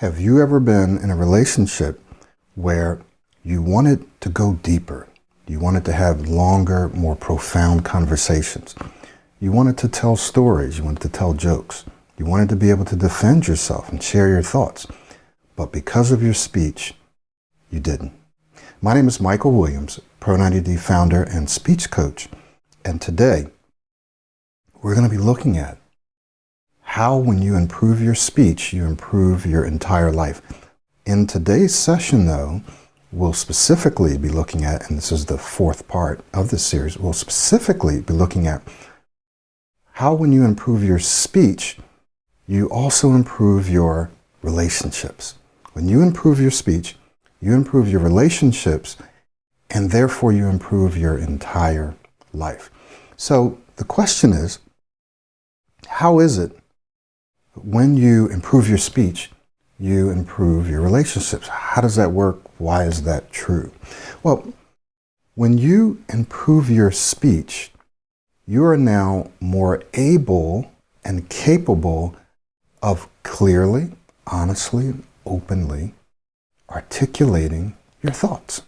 Have you ever been in a relationship where you wanted to go deeper? You wanted to have longer, more profound conversations. You wanted to tell stories. You wanted to tell jokes. You wanted to be able to defend yourself and share your thoughts. But because of your speech, you didn't. My name is Michael Williams, Pro90D founder and speech coach. And today, we're going to be looking at how when you improve your speech, you improve your entire life. In today's session, though, we'll specifically be looking at, and this is the fourth part of this series, we'll specifically be looking at how when you improve your speech, you also improve your relationships. When you improve your speech, you improve your relationships, and therefore you improve your entire life. So the question is, how is it when you improve your speech, you improve your relationships? How does that work? Why is that true? Well, when you improve your speech, you are now more able and capable of clearly, honestly, openly articulating your thoughts,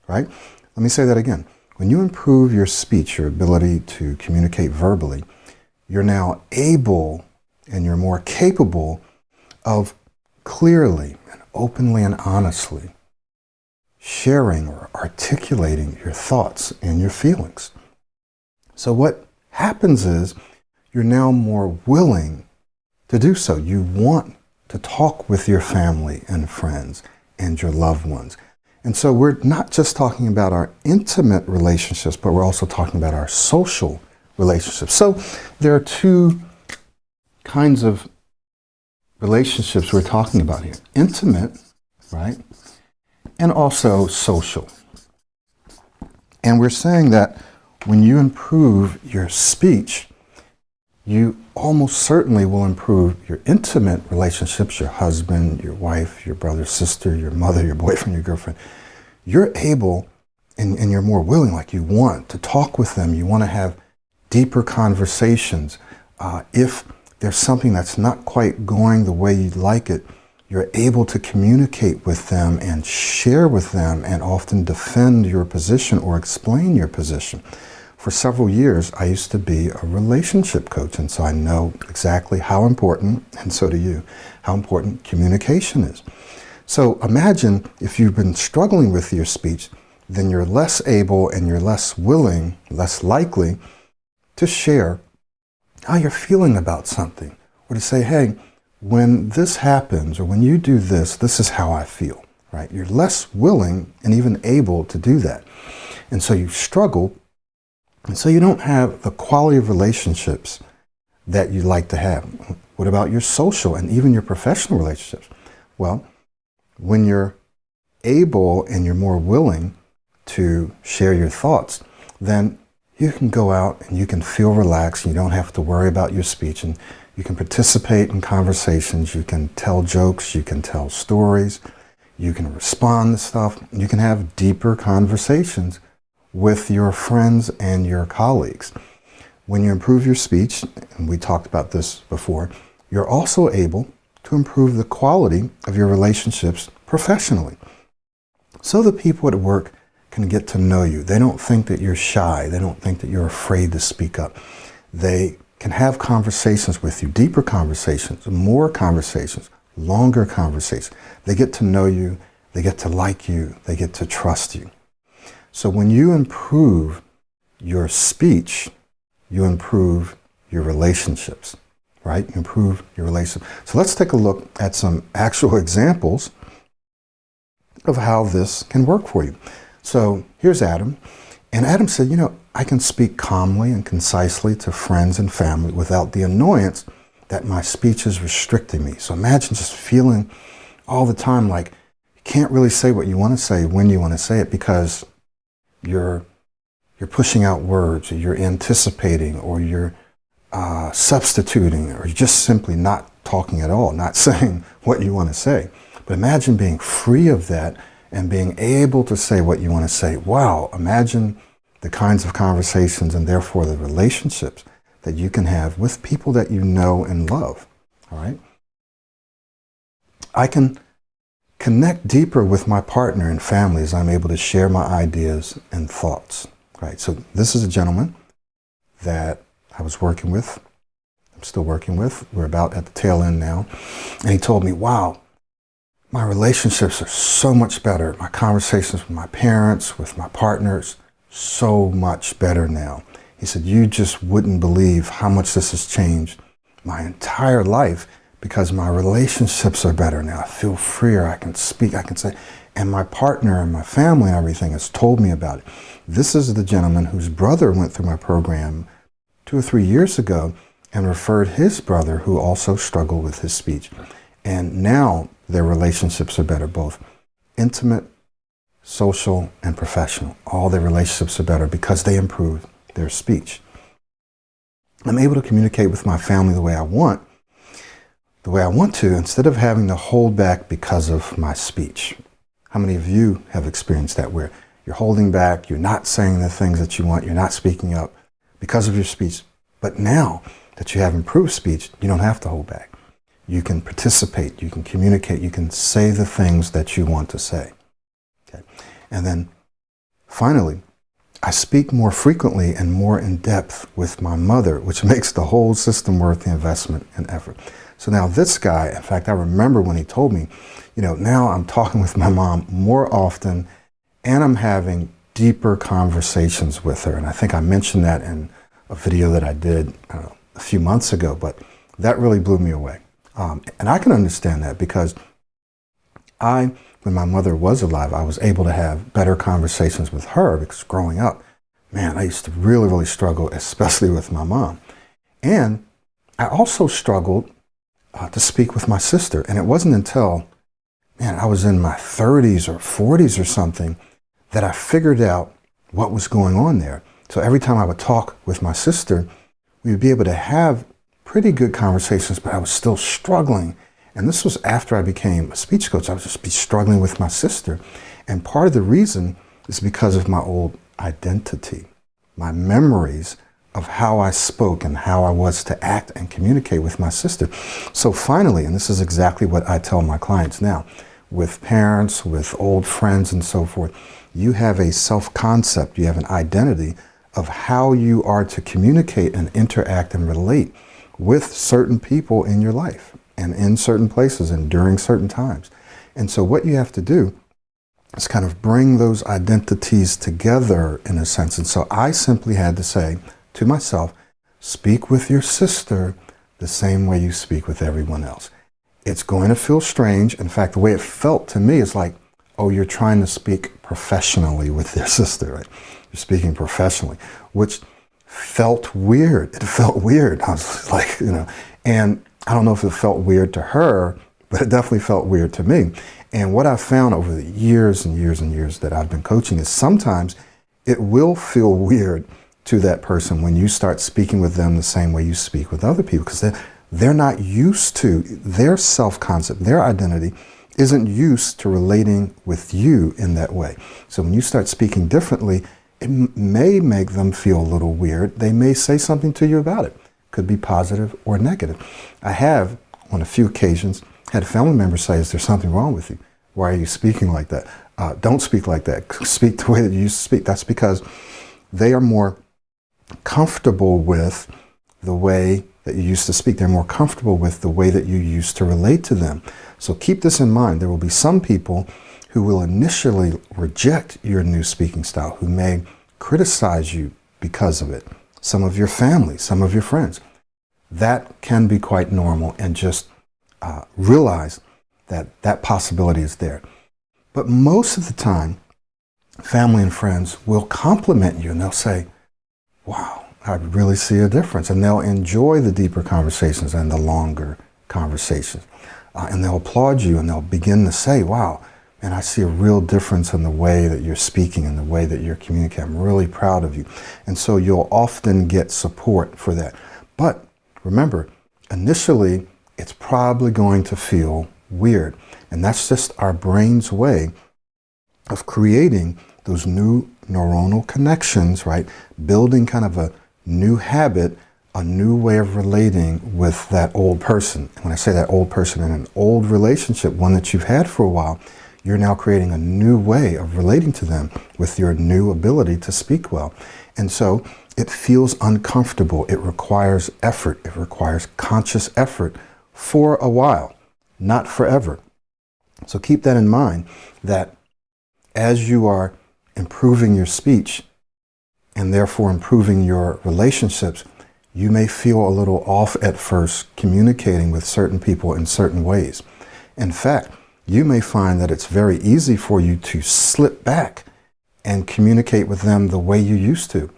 right? Let me say that again. When you improve your speech, your ability to communicate verbally, you're now able and you're more capable of clearly and openly and honestly sharing or articulating your thoughts and your feelings. So what happens is you're now more willing to do so. You want to talk with your family and friends and your loved ones. And so we're not just talking about our intimate relationships, but we're also talking about our social relationships. So there are two kinds of relationships we're talking about here. Intimate, right? And also social. And we're saying that when you improve your speech, you almost certainly will improve your intimate relationships, your husband, your wife, your brother, sister, your mother, your boyfriend, your girlfriend. You're able and you're more willing, like you want to talk with them. You want to have deeper conversations. If there's something that's not quite going the way you'd like it, you're able to communicate with them and share with them and often defend your position or explain your position. For several years, I used to be a relationship coach, and so I know exactly how important, and so do you, how important communication is. So imagine if you've been struggling with your speech, then you're less able and you're less willing, less likely to share how you're feeling about something, or to say, hey, when this happens, or when you do this, this is how I feel, right? You're less willing and even able to do that. And so you struggle, and so you don't have the quality of relationships that you'd like to have. What about your social and even your professional relationships? Well, when you're able and you're more willing to share your thoughts, then you can go out and you can feel relaxed. You don't have to worry about your speech, and you can participate in conversations. You can tell jokes. You can tell stories. You can respond to stuff. You can have deeper conversations with your friends and your colleagues. When you improve your speech, and we talked about this before, you're also able to improve the quality of your relationships professionally. So the people at work can get to know you. They don't think that you're shy. They don't think that you're afraid to speak up. They can have conversations with you, deeper conversations, more conversations, longer conversations. They get to know you. They get to like you. They get to trust you. So when you improve your speech, you improve your relationships, right? You improve your relationships. So let's take a look at some actual examples of how this can work for you. So here's Adam. And Adam said, I can speak calmly and concisely to friends and family without the annoyance that my speech is restricting me. So imagine just feeling all the time like you can't really say what you want to say when you want to say it because you're pushing out words, or you're anticipating, or you're substituting, or you're just simply not talking at all, not saying what you want to say. But imagine being free of that and being able to say what you want to say. Wow, imagine the kinds of conversations and therefore the relationships that you can have with people that you know and love, all right? I can connect deeper with my partner and family as I'm able to share my ideas and thoughts, right? So this is a gentleman that I was working with. I'm still working with. We're about at the tail end now. And he told me, wow, my relationships are so much better. My conversations with my parents, with my partners, so much better now. He said, you just wouldn't believe how much this has changed my entire life because my relationships are better now. I feel freer. I can speak. I can say, and my partner and my family and everything has told me about it. This is the gentleman whose brother went through my program 2 or 3 years ago and referred his brother who also struggled with his speech. And now their relationships are better, both intimate, social, and professional. All their relationships are better because they improved their speech. I'm able to communicate with my family the way I want to, instead of having to hold back because of my speech. How many of you have experienced that, where you're holding back, you're not saying the things that you want, you're not speaking up because of your speech? But now that you have improved speech, you don't have to hold back. You can participate, you can communicate, you can say the things that you want to say. Okay. And then finally, I speak more frequently and more in depth with my mother, which makes the whole system worth the investment and effort. So now this guy, in fact, I remember when he told me, now I'm talking with my mom more often and I'm having deeper conversations with her. And I think I mentioned that in a video that I did a few months ago, but that really blew me away. And I can understand that because when my mother was alive, I was able to have better conversations with her because growing up, man, I used to really, really struggle, especially with my mom. And I also struggled to speak with my sister. And it wasn't until, I was in my 30s or 40s or something that I figured out what was going on there. So every time I would talk with my sister, we would be able to have pretty good conversations, but I was still struggling. And this was after I became a speech coach. I would just be struggling with my sister. And part of the reason is because of my old identity, my memories of how I spoke and how I was to act and communicate with my sister. So finally, and this is exactly what I tell my clients now, with parents, with old friends and so forth, you have a self-concept, you have an identity of how you are to communicate and interact and relate with certain people in your life and in certain places and during certain times. And so what you have to do is kind of bring those identities together in a sense. And so I simply had to say to myself, speak with your sister the same way you speak with everyone else. It's going to feel strange. In fact, the way it felt to me is like, oh, you're trying to speak professionally with your sister, right? You're speaking professionally, which felt weird. It felt weird. I was like, and I don't know if it felt weird to her, but it definitely felt weird to me. And what I've found over the years and years and years that I've been coaching is sometimes it will feel weird to that person when you start speaking with them the same way you speak with other people, because they're not used to, their self-concept, their identity isn't used to relating with you in that way. So when you start speaking differently, it may make them feel a little weird. They may say something to you about it. Could be positive or negative. I have, on a few occasions, had family members say, is there something wrong with you? Why are you speaking like that? Don't speak like that. Speak the way that you used to speak. That's because they are more comfortable with the way that you used to speak. They're more comfortable with the way that you used to relate to them. So keep this in mind. There will be some people who will initially reject your new speaking style, who may criticize you because of it. Some of your family, some of your friends. That can be quite normal, and just realize that that possibility is there. But most of the time, family and friends will compliment you and they'll say, wow, I really see a difference. And they'll enjoy the deeper conversations and the longer conversations. And they'll applaud you and they'll begin to say, wow, and I see a real difference in the way that you're speaking and the way that you're communicating. I'm really proud of you. And so you'll often get support for that. But remember, initially, it's probably going to feel weird. And that's just our brain's way of creating those new neuronal connections, right? Building kind of a new habit a new way of relating with that old person. And when I say that old person, in an old relationship, one that you've had for a while, you're now creating a new way of relating to them with your new ability to speak well. And so it feels uncomfortable. It requires effort. It requires conscious effort for a while, not forever. So keep that in mind, that as you are improving your speech and therefore improving your relationships, you may feel a little off at first communicating with certain people in certain ways. In fact, you may find that it's very easy for you to slip back and communicate with them the way you used to.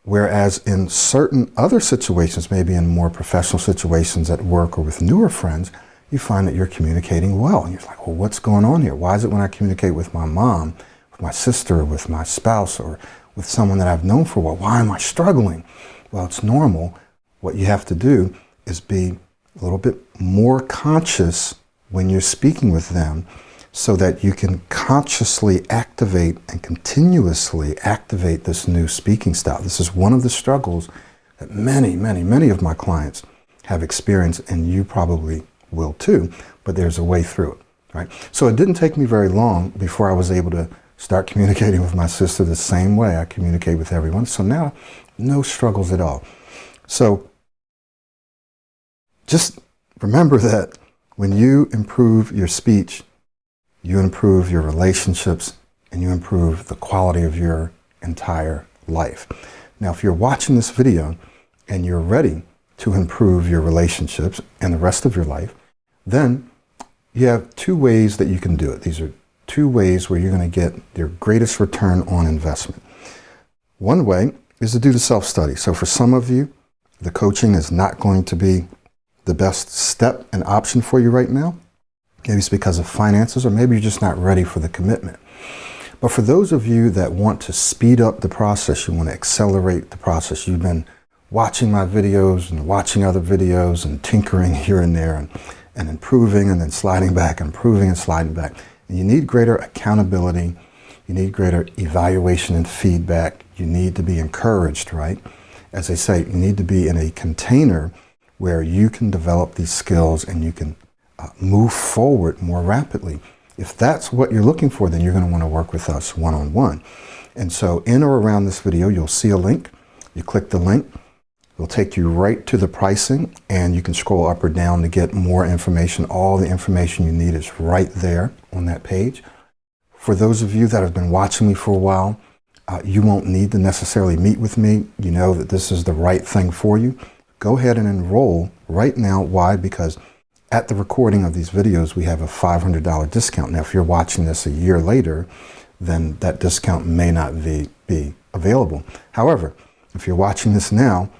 Whereas in certain other situations, maybe in more professional situations at work or with newer friends, you find that you're communicating well. And you're like, well, what's going on here? Why is it when I communicate with my mom, with my sister, with my spouse, or with someone that I've known for a while, why am I struggling? Well, it's normal. What you have to do is be a little bit more conscious when you're speaking with them so that you can consciously activate and continuously activate this new speaking style. This is one of the struggles that many of my clients have experienced, and you probably will too, but there's a way through it, right? So it didn't take me very long before I was able to start communicating with my sister the same way I communicate with everyone. So now, no struggles at all. So just remember that when you improve your speech, you improve your relationships, and you improve the quality of your entire life. Now, if you're watching this video and you're ready to improve your relationships and the rest of your life, then you have two ways that you can do it. These are two ways where you're going to get your greatest return on investment. One way is to do the self-study. So for some of you, the coaching is not going to be the best step and option for you right now. Maybe it's because of finances, or maybe you're just not ready for the commitment. But for those of you that want to speed up the process, you want to accelerate the process, you've been watching my videos and watching other videos and tinkering here and there and improving and then sliding back, improving and sliding back. And you need greater accountability. You need greater evaluation and feedback. You need to be encouraged, right? As I say, you need to be in a container where you can develop these skills and you can move forward more rapidly. If that's what you're looking for, then you're going to want to work with us one-on-one. And so in or around this video, you'll see a link. You click the link. It'll take you right to the pricing, and you can scroll up or down to get more information. All the information you need is right there on that page. For those of you that have been watching me for a while, you won't need to necessarily meet with me. You know that this is the right thing for you. Go ahead and enroll right now. Why? Because at the recording of these videos, we have a $500 discount. Now, if you're watching this a year later, then that discount may not be available. However, if you're watching this now,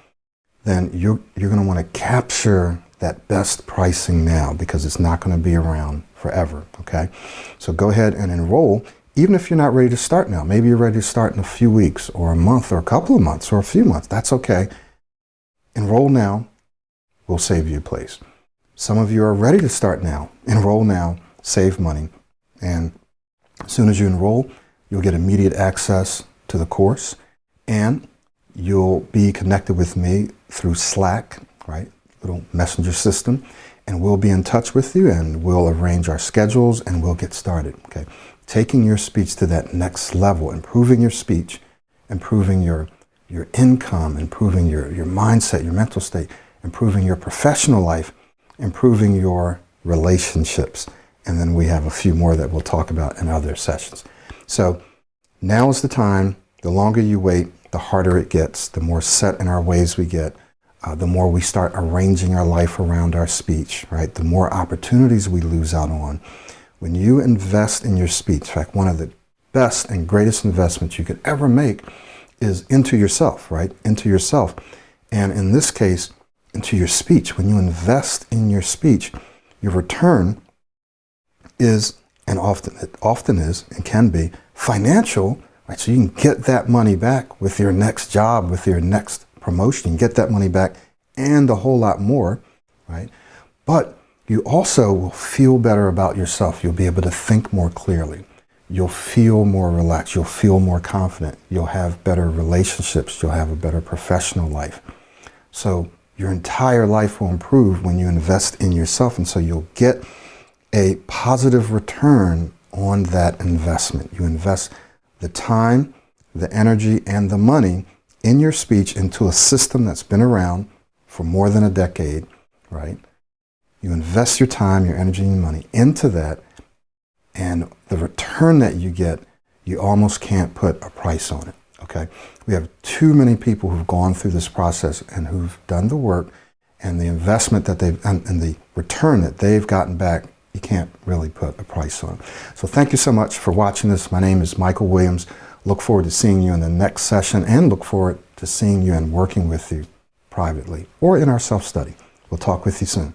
then you're going to want to capture that best pricing now, because it's not going to be around forever, okay? So go ahead and enroll, even if you're not ready to start now. Maybe you're ready to start in a few weeks or a month or a couple of months or a few months. That's okay. Enroll now. We'll save you a place. Some of you are ready to start now. Enroll now, save money. And as soon as you enroll, you'll get immediate access to the course, and you'll be connected with me through Slack, right? Little messenger system, and we'll be in touch with you, and we'll arrange our schedules, and we'll get started, okay? Taking your speech to that next level, improving your speech, improving your income, improving your mindset, your mental state, improving your professional life, improving your relationships. And then we have a few more that we'll talk about in other sessions. So now is the time. The longer you wait, the harder it gets, the more set in our ways we get, the more we start arranging our life around our speech, right? The more opportunities we lose out on. When you invest in your speech, in fact, one of the best and greatest investments you could ever make is into yourself, right? Into yourself. And in this case, into your speech. When you invest in your speech, your return is, and often is and can be, financial, right? So you can get that money back with your next job, with your next promotion. You can get that money back and a whole lot more, right? But you also will feel better about yourself. You'll be able to think more clearly. You'll feel more relaxed. You'll feel more confident. You'll have better relationships. You'll have a better professional life. So your entire life will improve when you invest in yourself. And so you'll get a positive return on that investment. You invest the time, the energy, and the money in your speech into a system that's been around for more than a decade, right? You invest your time, your energy, and your money into that, and the return that you get, you almost can't put a price on it, okay? We have too many people who've gone through this process and who've done the work, and the investment that they've, and the return that they've gotten back, you can't really put a price on. So thank you so much for watching this. My name is Michael Williams. Look forward to seeing you in the next session, and look forward to seeing you and working with you privately or in our self-study. We'll talk with you soon.